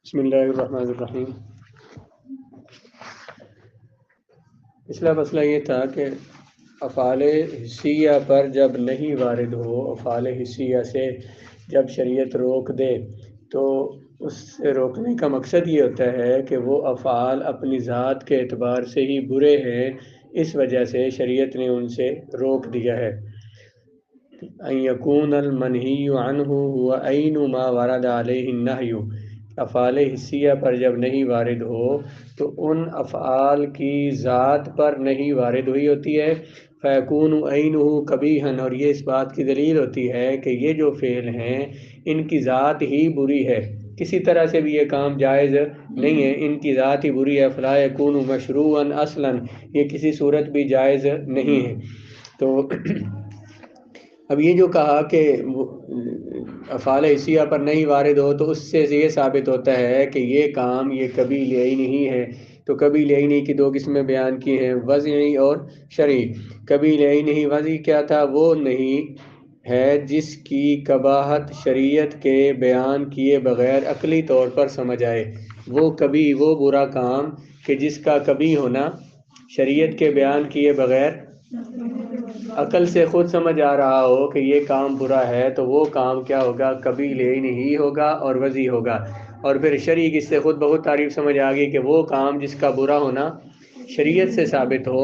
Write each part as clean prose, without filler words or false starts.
بسم اللہ الرحمن الرحیم۔ پچھلا مسئلہ یہ تھا کہ افعال حسیہ پر جب نہیں وارد ہو، افعال حسیہ سے جب شریعت روک دے تو اس سے روکنے کا مقصد یہ ہوتا ہے کہ وہ افعال اپنی ذات کے اعتبار سے ہی برے ہیں، اس وجہ سے شریعت نے ان سے روک دیا ہے۔ ان یکون المنہی عنہ هو عین ما ورد علیہ النہی، افعال حسیہ پر جب نہیں وارد ہو تو ان افعال کی ذات پر نہیں وارد ہوئی ہوتی ہے، فیکون عینہ قبیحا، اور یہ اس بات کی دلیل ہوتی ہے کہ یہ جو فعل ہیں ان کی ذات ہی بری ہے، کسی طرح سے بھی یہ کام جائز نہیں ہے، ان کی ذات ہی بری ہے، فلا یکون مشروعا اصلا، یہ کسی صورت بھی جائز نہیں ہے۔ تو اب یہ جو کہا کہ افعال حسیہ پر نہیں وارد ہو تو اس سے یہ ثابت ہوتا ہے کہ یہ کام یہ قبیح عینی ہے۔ تو قبیح عینی کی دو قسمیں بیان کی ہیں، وضعی اور شرعی۔ قبیح عینی وضعی کیا تھا؟ وہ نہیں ہے جس کی قباحت شریعت کے بیان کیے بغیر عقلی طور پر سمجھ آئے، وہ قبیح، وہ برا کام کہ جس کا قبیح ہونا شریعت کے بیان کیے بغیر عقل سے خود سمجھ آ رہا ہو کہ یہ کام برا ہے، تو وہ کام کیا ہوگا؟ قبیح ہی ہوگا اور وضعی ہوگا۔ اور پھر شرعی کی اس سے خود بہت تعریف سمجھ آ گئی کہ وہ کام جس کا برا ہونا شریعت سے ثابت ہو،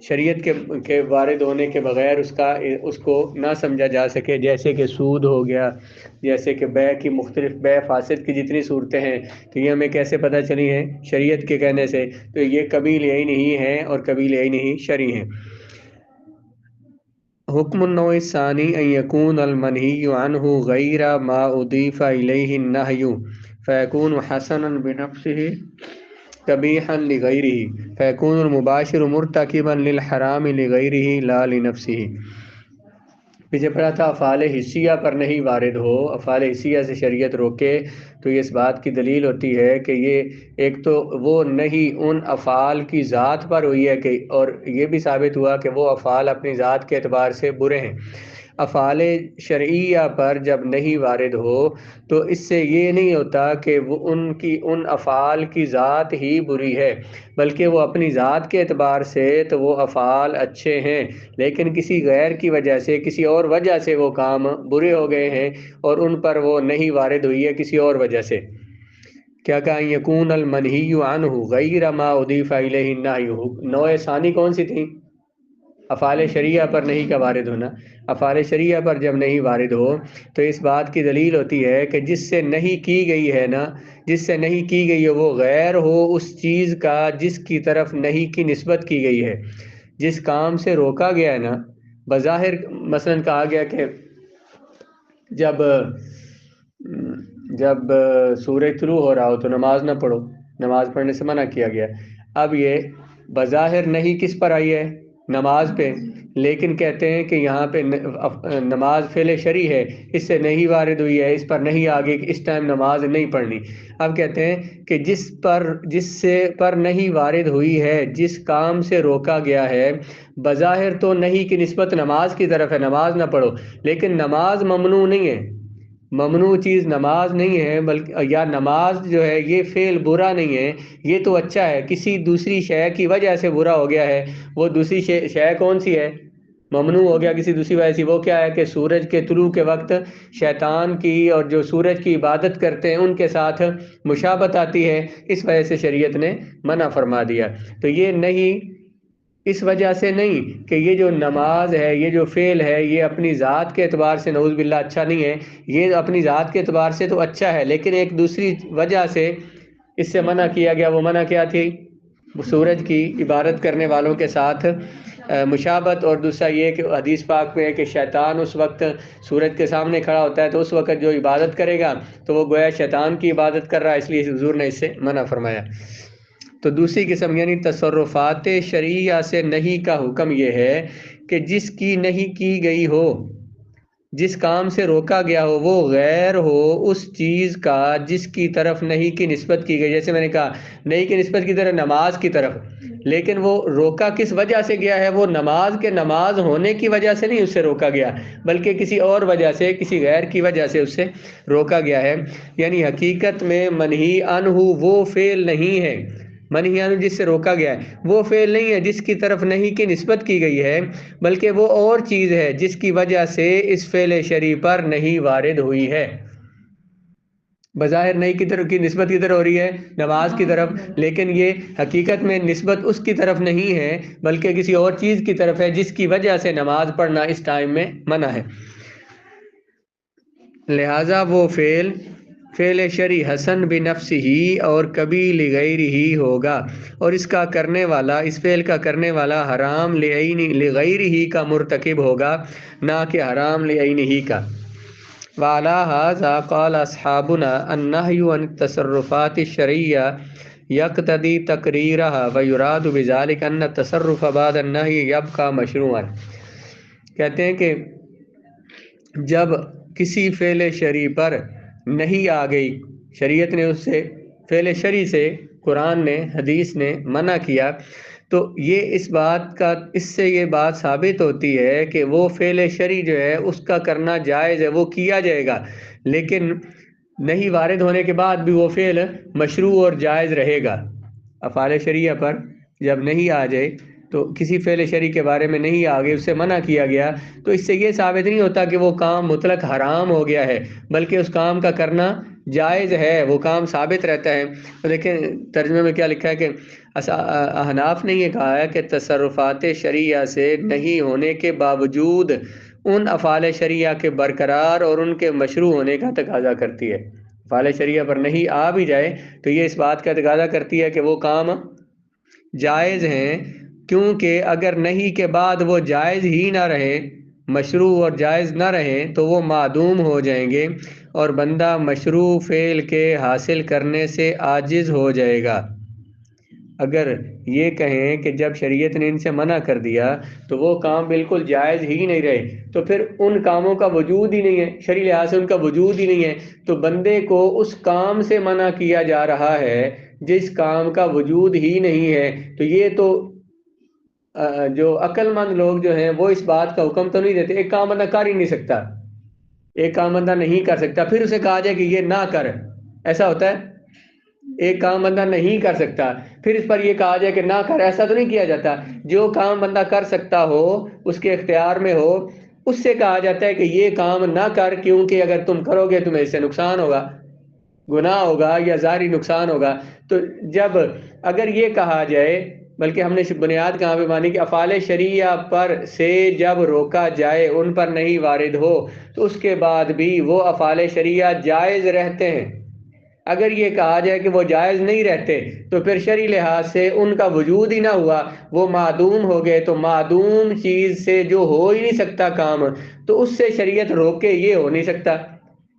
شریعت کے وارد ہونے کے بغیر اس کو نہ سمجھا جا سکے، جیسے کہ سود ہو گیا، جیسے کہ بیع کی مختلف بیع فاسد کی جتنی صورتیں ہیں، تو یہ ہمیں کیسے پتہ چلی ہیں؟ شریعت کے کہنے سے۔ تو یہ قبیح عینی ہیں اور قبیح عینی شرعی ہیں۔ حکم النوع الثانی ان یکون المنہی عنہ غیر ما اضیف الیہ النہی فیکون حسنا بنفسہ قبیحا لغیرہ فیکون المباشر مرتکبا للحرام لغیرہ لا لنفسہ۔ پیچھے پڑا تھا افعال حسیہ پر نہیں وارد ہو، افعال حسیہ سے شریعت روکے تو یہ اس بات کی دلیل ہوتی ہے کہ یہ ایک تو وہ نہیں ان افعال کی ذات پر ہوئی ہے کہ، اور یہ بھی ثابت ہوا کہ وہ افعال اپنی ذات کے اعتبار سے برے ہیں۔ افعال شرعیہ پر جب نہیں وارد ہو تو اس سے یہ نہیں ہوتا کہ وہ ان افعال کی ذات ہی بری ہے، بلکہ وہ اپنی ذات کے اعتبار سے تو وہ افعال اچھے ہیں، لیکن کسی غیر کی وجہ سے، کسی اور وجہ سے وہ کام برے ہو گئے ہیں اور ان پر وہ نہیں وارد ہوئی ہے کسی اور وجہ سے۔ کیا کہا؟ یکون المنہی عنہ غیر ما اضیف الیہ النہی۔ نوع ثانی کون سی تھی؟ افعال شرعیہ پر نہیں کا وارد ہونا۔ افعال شرعیہ پر جب نہیں وارد ہو تو اس بات کی دلیل ہوتی ہے کہ جس سے نہیں کی گئی ہے نا، جس سے نہیں کی گئی ہے وہ غیر ہو اس چیز کا جس کی طرف نہیں کی نسبت کی گئی ہے۔ جس کام سے روکا گیا ہے نا، بظاہر مثلا کہا گیا کہ جب سورج طلوع ہو رہا ہو تو نماز نہ پڑھو، نماز پڑھنے سے منع کیا گیا۔ اب یہ بظاہر نہیں کس پر آئی ہے؟ نماز پہ، لیکن کہتے ہیں کہ یہاں پہ نماز فعل شرعی ہے، اس سے نہیں وارد ہوئی ہے، اس پر نہیں آگے کہ اس ٹائم نماز نہیں پڑھنی۔ اب کہتے ہیں کہ جس سے پر نہیں وارد ہوئی ہے، جس کام سے روکا گیا ہے، بظاہر تو نہیں کی نسبت نماز کی طرف ہے، نماز نہ پڑھو، لیکن نماز ممنوع نہیں ہے، ممنوع چیز نماز نہیں ہے، بلکہ یا نماز جو ہے یہ فعل برا نہیں ہے، یہ تو اچھا ہے، کسی دوسری شے کی وجہ سے برا ہو گیا ہے۔ وہ دوسری شے کون سی ہے؟ ممنوع ہو گیا کسی دوسری وجہ سے۔ وہ کیا ہے کہ سورج کے طلوع کے وقت شیطان کی اور جو سورج کی عبادت کرتے ہیں ان کے ساتھ مشابہت آتی ہے، اس وجہ سے شریعت نے منع فرما دیا۔ تو یہ نہیں، اس وجہ سے نہیں کہ یہ جو نماز ہے، یہ جو فعل ہے، یہ اپنی ذات کے اعتبار سے نعوذ باللہ اچھا نہیں ہے، یہ اپنی ذات کے اعتبار سے تو اچھا ہے، لیکن ایک دوسری وجہ سے اس سے منع کیا گیا۔ وہ منع کیا تھی؟ سورج کی عبادت کرنے والوں کے ساتھ مشابہت، اور دوسرا یہ کہ حدیث پاک میں ہے کہ شیطان اس وقت سورج کے سامنے کھڑا ہوتا ہے تو اس وقت جو عبادت کرے گا تو وہ گویا شیطان کی عبادت کر رہا ہے، اس لیے حضور نے اس سے منع فرمایا۔ تو دوسری قسم یعنی تصرفات شرعیہ سے نہیں کا حکم یہ ہے کہ جس کی نہیں کی گئی ہو، جس کام سے روکا گیا ہو وہ غیر ہو اس چیز کا جس کی طرف نہیں کی نسبت کی گئی. جیسے میں نے کہا نہیں کی نسبت کی طرف نماز کی طرف، لیکن وہ روکا کس وجہ سے گیا ہے؟ وہ نماز کے نماز ہونے کی وجہ سے نہیں اس سے روکا گیا، بلکہ کسی اور وجہ سے، کسی غیر کی وجہ سے اس سے روکا گیا ہے. یعنی حقیقت میں منہی عنہ وہ فعل نہیں ہے، منہی عنہ جس سے روکا گیا ہے وہ فعل نہیں ہے جس کی طرف نہیں کی نسبت کی گئی ہے، بلکہ وہ اور چیز ہے جس کی وجہ سے اس فعل شرعی پر نہیں وارد ہوئی ہے. بظاہر نہیں کی طرف کی نسبت کی طرف ہو رہی ہے، نماز کی طرف، لیکن یہ حقیقت میں نسبت اس کی طرف نہیں ہے بلکہ کسی اور چیز کی طرف ہے جس کی وجہ سے نماز پڑھنا اس ٹائم میں منع ہے. لہٰذا وہ فعل شرعی حسن بنفسہ ہی اور کبھی لغیرہ ہی ہوگا، اور اس کا کرنے والا، اس فعل کا کرنے والا حرام لغیرہ ہی کا مرتکب ہوگا، نہ کہ حرام لعینہ ہی کا. وعلى هذا قال اصحابنا النهي عن التصرفات الشرعية يقتضي تقريرها ويراد بذلك ان التصرف بعد النهي يبقى مشروعا. کہتے ہیں کہ جب کسی فعل شرعی پر نہیں آ گئی، شریعت نے اس سے، فعل شرعی سے قرآن نے، حدیث نے منع کیا، تو یہ اس بات کا، اس سے یہ بات ثابت ہوتی ہے کہ وہ فعل شرعی جو ہے اس کا کرنا جائز ہے، وہ کیا جائے گا، لیکن نہیں وارد ہونے کے بعد بھی وہ فعل مشروع اور جائز رہے گا. افعال شرعیہ پر جب نہیں آ جائے، تو کسی فعل شرعی کے بارے میں نہیں آگے اس سے منع کیا گیا، تو اس سے یہ ثابت نہیں ہوتا کہ وہ کام مطلق حرام ہو گیا ہے، بلکہ اس کام کا کرنا جائز ہے، وہ کام ثابت رہتا ہے. تو دیکھیں ترجمے میں کیا لکھا ہے کہ احناف نے یہ کہا ہے کہ تصرفات شرعیہ سے نہیں ہونے کے باوجود ان افعال شرعیہ کے برقرار اور ان کے مشروع ہونے کا تقاضا کرتی ہے. افعال شرعیہ پر نہیں آ بھی جائے تو یہ اس بات کا تقاضا کرتی ہے کہ وہ کام جائز ہیں، کیونکہ اگر نہیں کے بعد وہ جائز ہی نہ رہے، مشروع اور جائز نہ رہیں، تو وہ معدوم ہو جائیں گے اور بندہ مشروع فعل کے حاصل کرنے سے عاجز ہو جائے گا. اگر یہ کہیں کہ جب شریعت نے ان سے منع کر دیا تو وہ کام بالکل جائز ہی نہیں رہے، تو پھر ان کاموں کا وجود ہی نہیں ہے، شرعی لحاظ سے ان کا وجود ہی نہیں ہے، تو بندے کو اس کام سے منع کیا جا رہا ہے جس کام کا وجود ہی نہیں ہے. تو یہ تو جو عقل مند لوگ جو ہیں وہ اس بات کا حکم تو نہیں دیتے. ایک کام بندہ کر ہی نہیں سکتا، ایک کام بندہ نہیں کر سکتا، پھر اسے کہا جائے کہ یہ نہ کر، ایسا ہوتا ہے؟ ایک کام بندہ نہیں کر سکتا پھر اس پر یہ کہا جائے کہ نہ کر، ایسا تو نہیں کیا جاتا. جو کام بندہ کر سکتا ہو، اس کے اختیار میں ہو، اس سے کہا جاتا ہے کہ یہ کام نہ کر، کیونکہ اگر تم کرو گے تمہیں اس سے نقصان ہوگا، گناہ ہوگا یا ظاہری نقصان ہوگا. تو جب اگر یہ کہا جائے، بلکہ ہم نے بنیاد کہاں پہ مانی کہ افعال شرعیہ پر سے جب روکا جائے، ان پر نہیں وارد ہو، تو اس کے بعد بھی وہ افعال شرعیہ جائز رہتے ہیں. اگر یہ کہا جائے کہ وہ جائز نہیں رہتے تو پھر شرعی لحاظ سے ان کا وجود ہی نہ ہوا، وہ معدوم ہو گئے. تو معدوم چیز سے جو ہو ہی نہیں سکتا کام، تو اس سے شریعت روکے یہ ہو نہیں سکتا،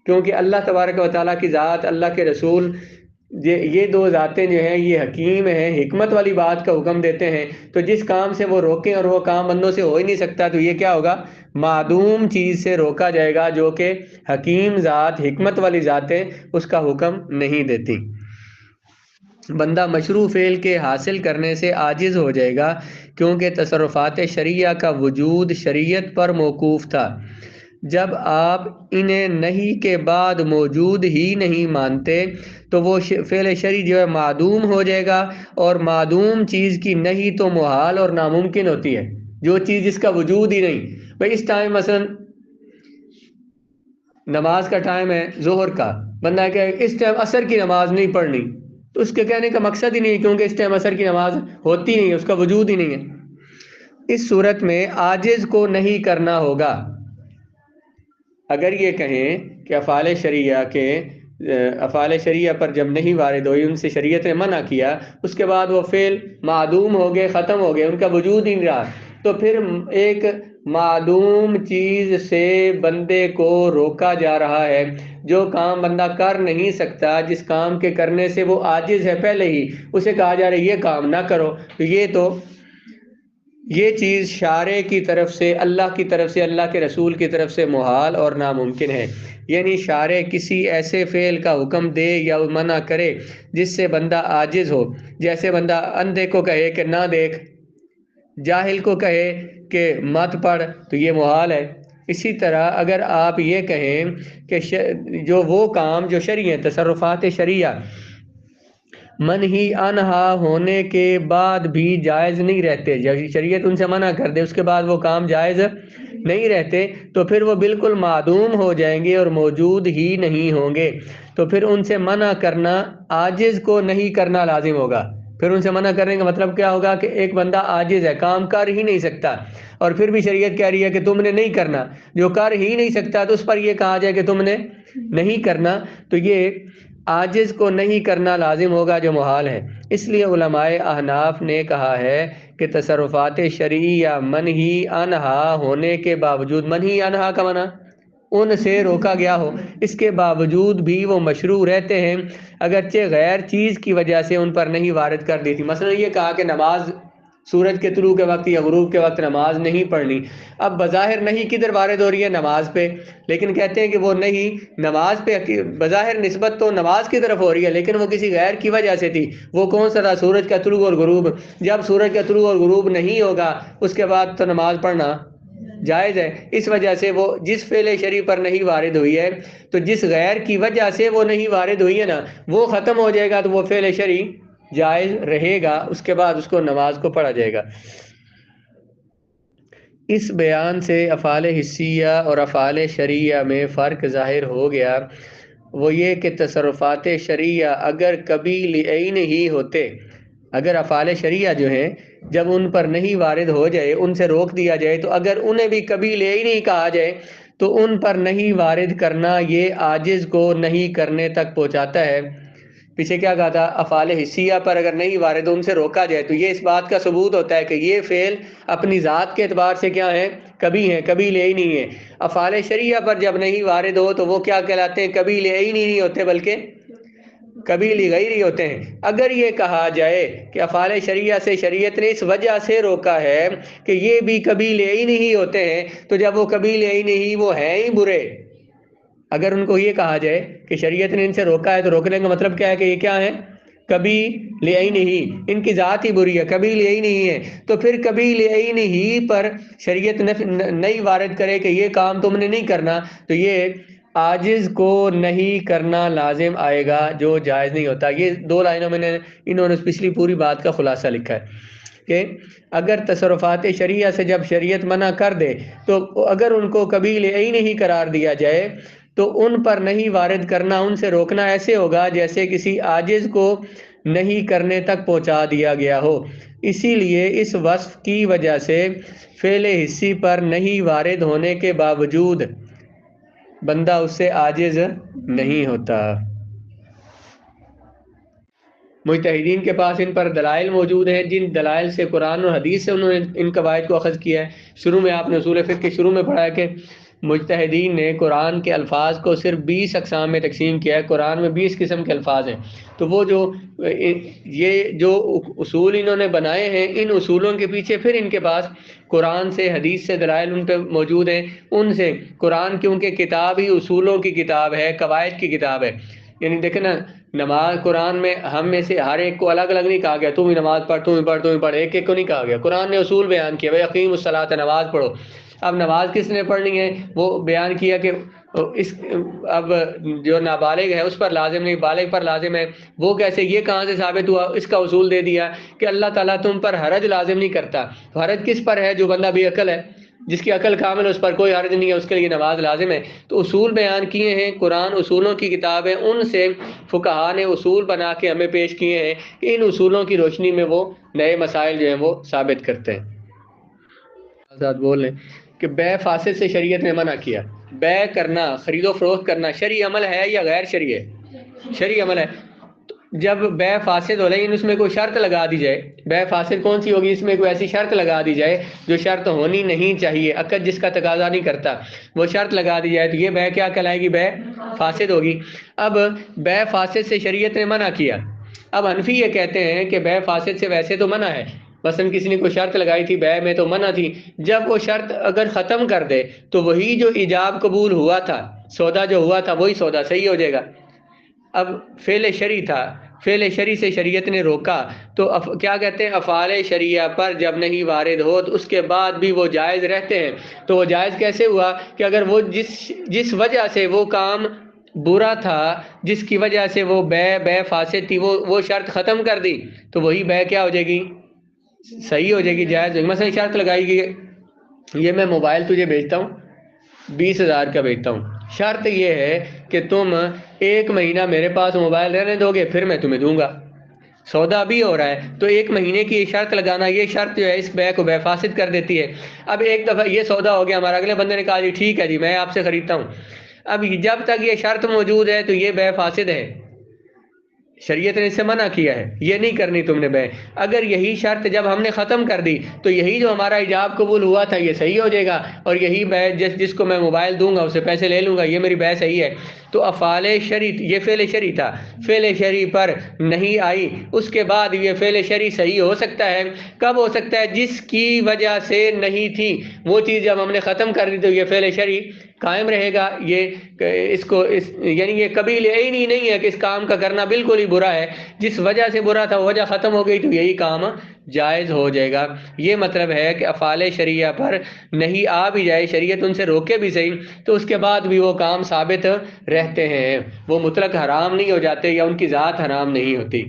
کیونکہ اللہ تبارک و تعالیٰ کی ذات، اللہ کے رسول، یہ دو ذاتیں جو ہیں یہ حکیم ہیں، حکمت والی بات کا حکم دیتے ہیں. تو جس کام سے وہ روکیں اور وہ کام بندوں سے ہو ہی نہیں سکتا، تو یہ کیا ہوگا؟ معدوم چیز سے روکا جائے گا، جو کہ حکیم ذات، حکمت والی ذاتیں اس کا حکم نہیں دیتی. بندہ مشروع فعل کے حاصل کرنے سے عاجز ہو جائے گا، کیونکہ تصرفات شرعیہ کا وجود شریعت پر موقوف تھا. جب آپ انہیں نہیں کے بعد موجود ہی نہیں مانتے تو وہ فعل شرعی جو ہے معدوم ہو جائے گا، اور معدوم چیز کی نہیں تو محال اور ناممکن ہوتی ہے. جو چیز جس کا وجود ہی نہیں، بھائی اس ٹائم مثلا نماز کا ٹائم ہے ظہر کا، بندہ کہ اس ٹائم عصر کی نماز نہیں پڑھنی، تو اس کے کہنے کا مقصد ہی نہیں ہے، کیونکہ اس ٹائم عصر کی نماز ہوتی نہیں ہے، اس کا وجود ہی نہیں ہے. اس صورت میں عاجز کو نہیں کرنا ہوگا. اگر یہ کہیں کہ افعال شرعیہ پر جب نہیں وارد ہوئی، ان سے شریعت نے منع کیا، اس کے بعد وہ فعل معدوم ہو گئے، ختم ہو گئے، ان کا وجود ہی نہیں رہا، تو پھر ایک معدوم چیز سے بندے کو روکا جا رہا ہے. جو کام بندہ کر نہیں سکتا، جس کام کے کرنے سے وہ عاجز ہے پہلے ہی، اسے کہا جا رہا ہے یہ کام نہ کرو. تو یہ تو یہ چیز شارع کی طرف سے، اللہ کی طرف سے، اللہ کے رسول کی طرف سے محال اور ناممکن ہے۔ یعنی شارع کسی ایسے فعل کا حکم دے یا منع کرے جس سے بندہ عاجز ہو، جیسے بندہ اندھے کو کہے کہ نہ دیکھ، جاہل کو کہے کہ مت پڑھ، تو یہ محال ہے۔ اسی طرح اگر آپ یہ کہیں کہ جو وہ کام جو شرعی ہیں، تصرفات شرعیہ منہی عنہا ہونے کے بعد بھی جائز نہیں رہتے، جب شریعت ان سے منع کر دے اس کے بعد وہ کام جائز نہیں رہتے، تو پھر وہ بالکل معدوم ہو جائیں گے اور موجود ہی نہیں ہوں گے۔ تو پھر ان سے منع کرنا عاجز کو نہیں کرنا لازم ہوگا۔ پھر ان سے منع کرنے کا مطلب کیا ہوگا کہ ایک بندہ عاجز ہے، کام کر ہی نہیں سکتا، اور پھر بھی شریعت کہہ رہی ہے کہ تم نے نہیں کرنا۔ جو کر ہی نہیں سکتا تو اس پر یہ کہا جائے کہ تم نے نہیں کرنا، تو یہ عاجز کو نہیں کرنا لازم ہوگا جو محال ہے۔ اس لیے علماء احناف نے کہا ہے کہ تصرفات شرعی یا منہی عنہا ہونے کے باوجود، منہی عنہا کا معنی ان سے روکا گیا ہو، اس کے باوجود بھی وہ مشروع رہتے ہیں، اگرچہ غیر چیز کی وجہ سے ان پر نہیں وارد کر دی تھی۔ مثلا یہ کہا کہ نماز سورج کے طلوع کے وقت یا غروب کے وقت نماز نہیں پڑھنی، اب بظاہر نہیں کدھر وارد ہو رہی ہے؟ نماز پہ، لیکن کہتے ہیں کہ وہ نہیں نماز پہ، بظاہر نسبت تو نماز کی طرف ہو رہی ہے لیکن وہ کسی غیر کی وجہ سے تھی۔ وہ کون سا تھا؟ سورج کا طلوع اور غروب۔ جب سورج کا طلوع اور غروب نہیں ہوگا اس کے بعد تو نماز پڑھنا جائز ہے۔ اس وجہ سے وہ جس فعل شرعی پر نہیں وارد ہوئی ہے، تو جس غیر کی وجہ سے وہ نہیں وارد ہوئی ہے نا، وہ ختم ہو جائے گا تو وہ فعل شرعی جائز رہے گا، اس کے بعد اس کو نماز کو پڑھا جائے گا۔ اس بیان سے افعال حسیہ اور افعال شرعیہ میں فرق ظاہر ہو گیا، وہ یہ کہ تصرفات شرعیہ اگر کبھی لعین ہی ہوتے، اگر افعال شرعیہ جو ہیں جب ان پر نہیں وارد ہو جائے، ان سے روک دیا جائے، تو اگر انہیں بھی کبھی لعین ہی کہا جائے تو ان پر نہیں وارد کرنا یہ عاجز کو نہیں کرنے تک پہنچاتا ہے۔ پیچھے کیا کہا تھا؟ افعال حسیہ پر اگر نہیں وارد ان سے روکا جائے تو یہ اس بات کا ثبوت ہوتا ہے کہ یہ فعل اپنی ذات کے اعتبار سے کیا ہے؟ کبھی ہیں، کبھی لے ہی نہیں ہے۔ افعال شرعیہ پر جب نہیں وارد ہو تو وہ کیا کہلاتے ہیں؟ کبھی لے ہی نہیں ہوتے بلکہ کبھی لغیر ہی ہوتے ہیں۔ اگر یہ کہا جائے کہ افعال شرعیہ سے شریعت نے اس وجہ سے روکا ہے کہ یہ بھی کبھی لے ہی نہیں ہوتے ہیں، تو جب وہ کبھی لے ہی نہیں، وہ ہیں ہی برے۔ اگر ان کو یہ کہا جائے کہ شریعت نے ان سے روکا ہے تو روکنے کا مطلب کیا ہے کہ یہ کیا ہے؟ کبھی لے ہی نہیں، ان کی ذات ہی بری ہے، کبھی لے ہی نہیں ہے۔ تو پھر کبھی لے ہی نہیں پر شریعت نہیں وارد کرے کہ یہ کام تم نے نہیں کرنا، تو یہ عاجز کو نہیں کرنا لازم آئے گا جو جائز نہیں ہوتا۔ یہ دو لائنوں میں انہوں نے پچھلی پوری بات کا خلاصہ لکھا ہے کہ اگر تصرفات شرعیہ سے جب شریعت منع کر دے تو اگر ان کو کبھی لے ہی نہیں قرار دیا جائے تو ان پر نہیں وارد کرنا، ان سے روکنا ایسے ہوگا جیسے کسی عاجز کو نہیں کرنے تک پہنچا دیا گیا ہو۔ اسی لیے اس وصف کی وجہ سے فعل حسی پر نہیں وارد ہونے کے باوجود بندہ اس سے عاجز نہیں ہوتا۔ مجتہدین کے پاس ان پر دلائل موجود ہیں، جن دلائل سے قرآن اور حدیث سے انہوں نے ان قواعد کو اخذ کیا ہے۔ شروع میں آپ نے اصول فقہ کے شروع میں پڑھا ہے کہ مجتہدین نے قرآن کے الفاظ کو صرف 20 اقسام میں تقسیم کیا ہے۔ قرآن میں 20 قسم کے الفاظ ہیں، تو وہ جو اصول انہوں نے بنائے ہیں، ان اصولوں کے پیچھے پھر ان کے پاس قرآن سے حدیث سے دلائل ان پہ موجود ہیں۔ ان سے قرآن کیونکہ کتاب ہی اصولوں کی کتاب ہے، قواعد کی کتاب ہے۔ یعنی دیکھیں نا، نماز قرآن میں ہم میں سے ہر ایک کو الگ الگ نہیں کہا گیا تم ہی نماز پڑھ، تم ہی پڑھ، تم ہی پڑھ، ایک ایک کو نہیں کہا گیا۔ قرآن نے اصول بیان کیا، بھائی اقیم الصلاۃ، نماز پڑھو۔ اب نماز کس نے پڑھنی ہے وہ بیان کیا کہ اب جو نابالغ ہے اس پر لازم نہیں، بالغ پر لازم ہے۔ وہ کیسے؟ یہ کہاں سے ثابت ہوا؟ اس کا اصول دے دیا کہ اللہ تعالیٰ تم پر حرج لازم نہیں کرتا۔ تو حرج کس پر ہے؟ جو بندہ بھی عقل ہے، جس کی عقل کامل ہے، اس پر کوئی حرج نہیں ہے، اس کے لیے نماز لازم ہے۔ تو اصول بیان کیے ہیں، قرآن اصولوں کی کتاب ہے، ان سے فقہا نے اصول بنا کے ہمیں پیش کیے ہیں کہ ان اصولوں کی روشنی میں وہ نئے مسائل جو ہیں وہ ثابت کرتے ہیں۔ آزاد بول رہے ہیں کہ بے فاسد سے شریعت نے منع کیا۔ بے کرنا، خرید و فروخت کرنا شرعی عمل ہے یا غیر شرعی ہے؟ شرعی عمل ہے۔ جب بے فاسد ہو، لیکن اس میں کوئی شرط لگا دی جائے، بے فاسد کون سی ہوگی؟ اس میں کوئی ایسی شرط لگا دی جائے جو شرط ہونی نہیں چاہیے، عقد جس کا تقاضا نہیں کرتا، وہ شرط لگا دی جائے تو یہ بے کیا کہلائے گی؟ بے فاسد ہوگی۔ اب بے فاسد سے شریعت نے منع کیا۔ اب حنفی یہ کہتے ہیں کہ بے فاسد سے ویسے تو منع ہے، مثلا کسی نے کوئی شرط لگائی تھی بیع میں تو منع تھی، جب وہ شرط اگر ختم کر دے تو وہی جو ایجاب قبول ہوا تھا، سودا جو ہوا تھا وہی سودا صحیح ہو جائے گا۔ اب فعل شرعی تھا، فعل شرعی سے شریعت نے روکا، تو کیا کہتے ہیں افعال شرعیہ پر جب نہیں وارد ہو تو اس کے بعد بھی وہ جائز رہتے ہیں۔ تو وہ جائز کیسے ہوا کہ اگر وہ جس وجہ سے وہ کام برا تھا، جس کی وجہ سے وہ بے فاسد تھی، وہ شرط ختم کر دی تو وہی بے کیا ہو جائے گی؟ صحیح ہو جائے گی، جائز ہو گی۔ مثلا شرط لگائی گئی یہ میں موبائل تجھے بیچتا ہوں 20,000 کا بیچتا ہوں، شرط یہ ہے کہ تم 1 مہینہ میرے پاس موبائل رہنے دو گے پھر میں تمہیں دوں گا۔ سودا بھی ہو رہا ہے تو 1 مہینے کی شرط لگانا، یہ شرط جو ہے اس بے کو بے فاسد کر دیتی ہے۔ اب ایک دفعہ یہ سودا ہو گیا ہمارا، اگلے بندے نے کہا جی ٹھیک ہے جی میں آپ سے خریدتا ہوں، اب جب تک یہ شرط موجود ہے تو یہ بے فاسد ہے، شریعت نے اس سے منع کیا ہے، یہ نہیں کرنی تم نے بے۔ اگر یہی شرط جب ہم نے ختم کر دی تو یہی جو ہمارا ایجاب قبول ہوا تھا یہ صحیح ہو جائے گا، اور یہی بے جس کو میں موبائل دوں گا اسے پیسے لے لوں گا، یہ میری بے صحیح ہے۔ تو افعال شرعی، یہ فعل شرعی تھا، فعل شرعی پر نہیں آئی، اس کے بعد یہ فعل شرعی صحیح ہو سکتا ہے۔ کب ہو سکتا ہے؟ جس کی وجہ سے نہیں تھی وہ چیز جب ہم نے ختم کر دی تو یہ فعل شرعی قائم رہے گا۔ یعنی یہ کبھی عینی نہیں ہے کہ اس کام کا کرنا بالکل ہی برا ہے، جس وجہ سے برا تھا وہ وجہ ختم ہو گئی تو یہی کام جائز ہو جائے گا۔ یہ مطلب ہے کہ افعال شرعیہ پر نہیں آ بھی جائے، شریعت ان سے روکے بھی صحیح، تو اس کے بعد بھی وہ کام ثابت رہتے ہیں، وہ مطلق حرام نہیں ہو جاتے یا ان کی ذات حرام نہیں ہوتی۔